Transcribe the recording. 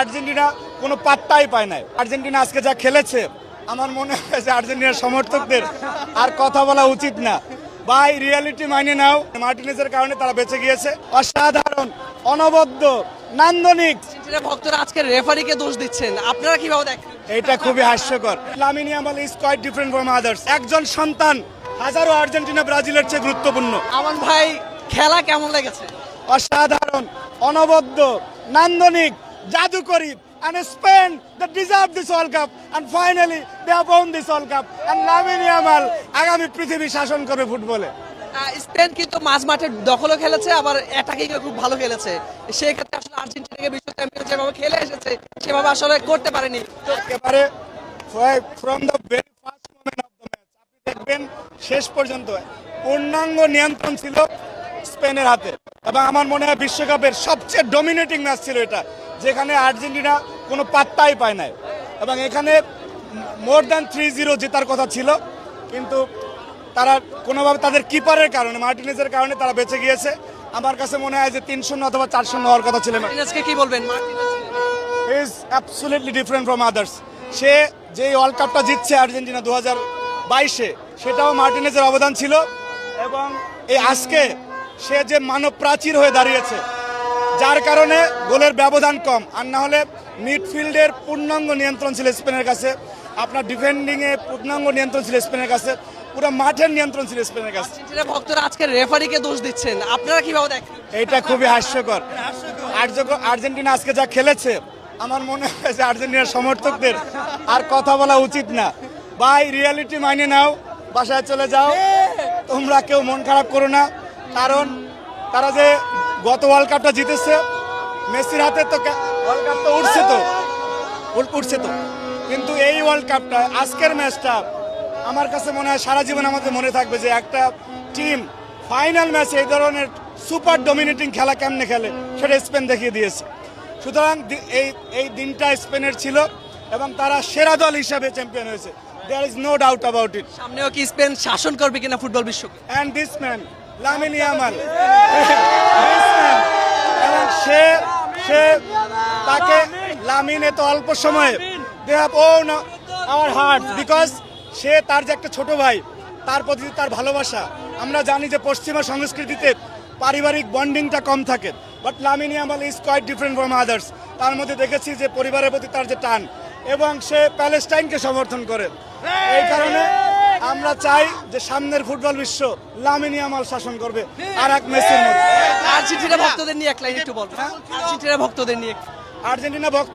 Argentina কোনো পাত্তাই পায় নাই। আর্জেন্টিনা আজকে যা খেলেছে আমার মনে হয় যে আর্জেন্টিনার সমর্থকদের আর কথা বলা উচিত না। ভাই, রিয়ালিটি মাইনে নাও, মার্টিনেজের কারণে তারা বেঁচে গিয়েছে। অসাধারণ, অনবদ্য, নান্দনিক। ভক্তরা আজকে রেফারিকে দোষ দিচ্ছেন, আপনারা কিভাবে দেখেন? এটা খুবই হাস্যকর। Lamine Yamal is quite different from others. একজন সন্তান হাজারো আর্জেন্টিনা ব্রাজিলের চেয়ে গুরুত্বপূর্ণ। আমান ভাই, খেলা কেমন লেগেছে? অসাধারণ, অনবদ্য, নান্দনিক, জাদুকরী। And Spain, they deserve this World Cup. And finally, they have won this World Cup. And Lamine Yamal আগামী পৃথিবী শাসন করবে ফুটবলে। স্পেন কিন্তু মাঝ মাঠে দখলও খেলেছে, আবার অ্যাটাকিং খুব ভালো খেলেছে। সেই ক্ষেত্রে আসলে আর্জেন্টিনাকে বিশ্ব চ্যাম্পিয়ন যেভাবে খেলে এসেছে সেভাবে আসলে করতে পারেনি। তো একেবারে from the very first moment of the match আপনি দেখবেন শেষ পর্যন্ত পূর্ণাঙ্গ নিয়ন্ত্রণ ছিল স্পেনের হাতে। এবং আমার মনে হয় বিশ্বকাপের সবচেয়ে ডমিনেটিং ম্যাচ ছিল এটা, যেখানে আর্জেন্টিনা কোনো পাত্তাই পায় নাই। এবং এখানে মোর দ্যান 3-0 জেতার কথা ছিল, কিন্তু তারা কোনোভাবে তাদের কিপারের কারণে, মার্টিনেজের কারণে তারা বেঁচে গিয়েছে। আমার কাছে মনে হয় যে 3-0 অথবা 4-0 হওয়ার কথা ছিল। মার্টিনেজকে কি বলবেন? Is absolutely different from others. সে যে ওয়ার্ল্ড কাপটা জিতছে আর্জেন্টিনা 2022-এ, সেটাও মার্টিনেজের অবদান ছিল। এবং এই আজকে সে যে মানব প্রাচীর হয়ে দাঁড়িয়েছে, যার কারণে গোলের ব্যবধান কম। আর না হলে মিডফিল্ডের পূর্ণাঙ্গ নিয়ন্ত্রণ ছিল স্পেনের কাছে, আপনার ডিফেন্ডিংয়ে পূর্ণাঙ্গ নিয়ন্ত্রণ ছিল স্পেনের কাছে, পুরো মাঠের নিয়ন্ত্রণ ছিল স্পেনের কাছে। ভক্তরা আজকে রেফারিকে দোষ দিচ্ছেন, আপনারা কিভাবে দেখেন? এটা খুবই হাস্যকর। আর্জেন্টিনা আজকে যা খেলেছে আমার মনে হয় যে আর্জেন্টিনার সমর্থকদের আর কথা বলা উচিত না। ভাই, রিয়ালিটি মাইনে নাও, বাসায় চলে যাও। তোমরা কেউ মন খারাপ করো না, কারণ তারা যে গত ওয়ার্ল্ড কাপটা জিতেছে, মেসির হাতে তো ওয়ার্ল্ড কাপ তো উঠছে তো, কিন্তু এই ওয়ার্ল্ড কাপটা, আজকের ম্যাচটা আমার কাছে মনে হয় সারা জীবন আমাদের মনে থাকবে যে একটা টিম ফাইনাল ম্যাচে এই ধরনের সুপার ডমিনেটিং খেলা কেমনে খেলে সেটা স্পেন দেখিয়ে দিয়েছে। সুতরাং এই দিনটা স্পেনের ছিল এবং তারা সেরা দল হিসাবে চ্যাম্পিয়ন হয়েছে। There is no doubt about it. সামনেও কি স্পেন শাসন করবে কিনা ফুটবল বিশ্বকে? And this man Lamine Yamal, এবং সে তাকে লামিনে তো অল্প সময়ে they have won our heart, because সে তার যে একটা ছোট ভাই, তার প্রতি তার ভালোবাসা। আমরা জানি যে পশ্চিমা সংস্কৃতিতে পারিবারিক বন্ডিংটা কম থাকে, but Lamine Yamal is quite different from others. তার মধ্যে দেখেছি যে পরিবারের প্রতি তার যে টান, এবং সে প্যালেস্টাইনকে সমর্থন করে। এই কারণে আমরা চাই যে সামনের ফুটবল বিশ্ব লামিন ইয়ামাল শাসন করবে আর এক মেসির মতো। আর্জেন্টিনা ভক্তদের নিয়ে এক লাইন একটু বলবেন। আর্জেন্টিনা ভক্তদের নিয়ে। আর্জেন্টিনা ভক্ত